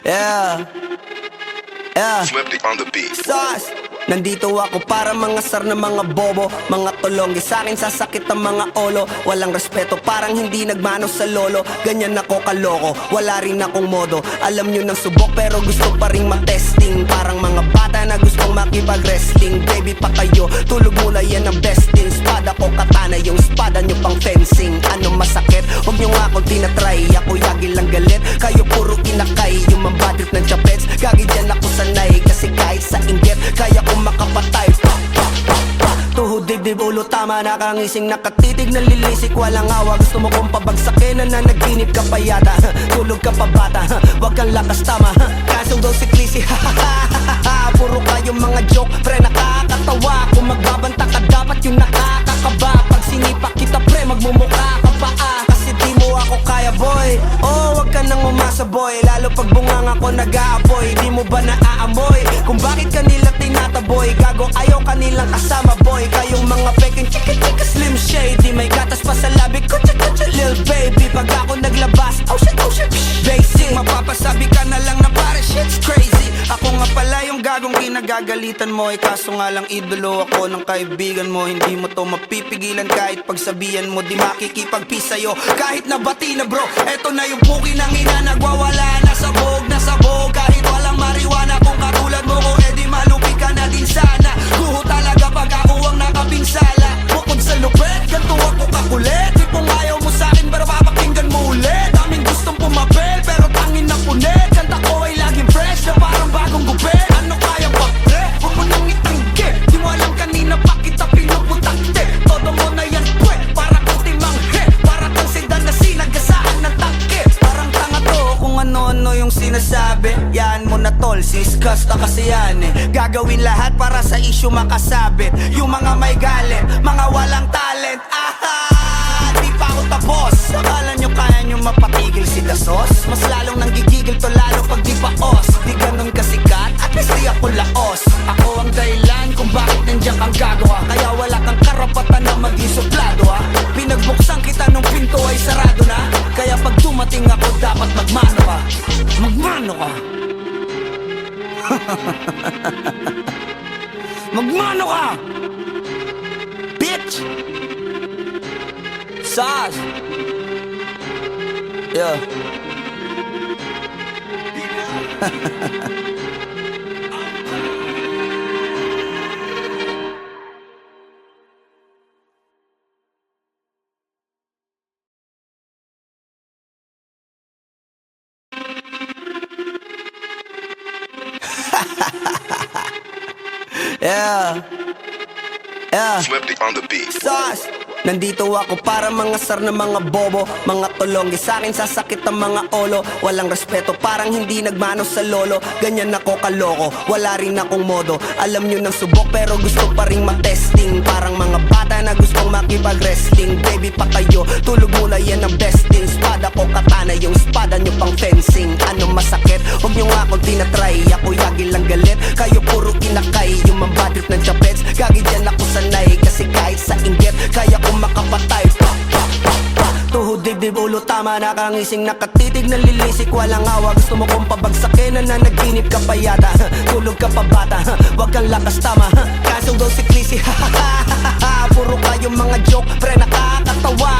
Yeah, yeah. Swifty on the beat. Sauce. Nandito ako para mga sar na mga bobo, mga tulonggi sa akin sasakit ang mga olo. Walang respeto parang hindi nagmano sa lolo. Ganyan ako kaloko, wala rin akong modo. Alam nyo ng subok pero gusto pa rin matesting. Parang mga bata na gustong makipag-wrestling. Baby pa kayo, tulog muna yan ang besting. Spada ko katana, yung spada nyo pang fencing. Ano masakit? Huwag nyo nga akong tinatry. Ako yagi lang galit, kayo puro inakay. Yung mambadrip ng chapets, gagi dyan ako sanay. Kasi kahit sa inggit, kaya ko makapatay. Tuhod, dibdib, ulo, tama, nakangising, nakatitig, nalilisik, walang awa. Gusto mo kong pabagsakin, nananaginip ka pa yata. Tulog ka pa bata, wag kang lakas tama. Kaso daw si Clissy, puro kayong mga joke, pre nakakatawa. Kung magbabanta ka dapat yung nakakakaba. Pag sinipak kita pre, magmumukha ka pa kasi di mo ako kaya boy. Oh, wag ka nang umasa boy. Lalo pag bungang ako nag-aapoy. Di mo ba naaamoy kung bakit kanila tinataboy? Gago ayaw kanilang kasama boy. Kayong mga peking chika-chika slim shady. May gatas pa sa labi ko, cha-cha-cha lil baby. Pag ako naglabas, oh shit, basic. Mapapasabi ka na lang na pare shit's crazy. Ako nga pala yung gagong kinagagalitan mo. Kaso nga lang idolo ako ng kaibigan mo. Hindi mo to mapipigilan kahit pagsabihan mo. Di makikipag-peace sa'yo kahit nabati na bro. Eto na yung puki ng ina, nagwawala na sabog. Kahit walang mariwana, kung katulad mo ko edi malupi ka na din sana. Guho talaga pag ako ang nakapinsala. Bukod sa lupet, ganto ako kakulit. Di pong ayaw mo sa'kin pero papakinggan mo ulit. Daming gustong pumapel pero tangin na punit. Kanta ko ay laging fresh na parang bagong gupit. Ano kaya ba pre? Huwag mo nang itingge. Di mo alam kanina pa kita pinuputakte. Todo mo na yan pwe, para kang timanghe. Para kang sedan na sinagasaan ng tangke. Parang tanga to kung ano-ano yung sinasabi. Yan mo na tol, siskas na kasi yan Gagawin lahat para sa issue makasabit. Yung mga may galit, mga walang talent. Di pa ako tapos. Akala nyo kaya nyo mapatigil si Dasos? Mas lalong nanggigigil to lalo pag di pa os. Di ganun kasikat, at least di ako laos. Ako ang dahilan kung bakit nandiyan kang gagawa. Kaya wala kang karapatan na maging suplado Pinagbuksan kita nung pinto ay sarado na. Kaya pag dumating ako dapat magmano ka. Magmano ka. Magmano ka, bitch. Sauce. Yeah. Yeah, yeah. Swifty on the beat. Sauce. Nandito ako para mga sar na mga bobo, mga tulonggi sa akin sasakit ang mga olo. Walang respeto parang hindi nagmano sa lolo. Ganyan ako kaloko, wala rin akong modo. Alam nyo ng subok pero gusto pa rin matesting. Parang mga bata na gustong makipag-wrestling. Baby pa kayo, tulog muna yan ang besting. Spada ko katana, yung spada nyo pang fencing. Ano masakit? Huwag nyo nga akong tinatry. Ako yagi lang galit, kayo puro inakay. Yung mambadrip ng chapets, gagi dyan ako sanay. Kasi kahit sa inggit, kaya ko makapatay. Tuhod, dibdib, ulo, tama, nakangising, nakatitig, nalilisik, walang awa. Gusto mo kong pabagsakin, nananaginip ka pa yata. Tulog ka pa bata, wag kang lakas tama. Kaso daw si Clissy, puro kayong mga joke, pre nakakatawa.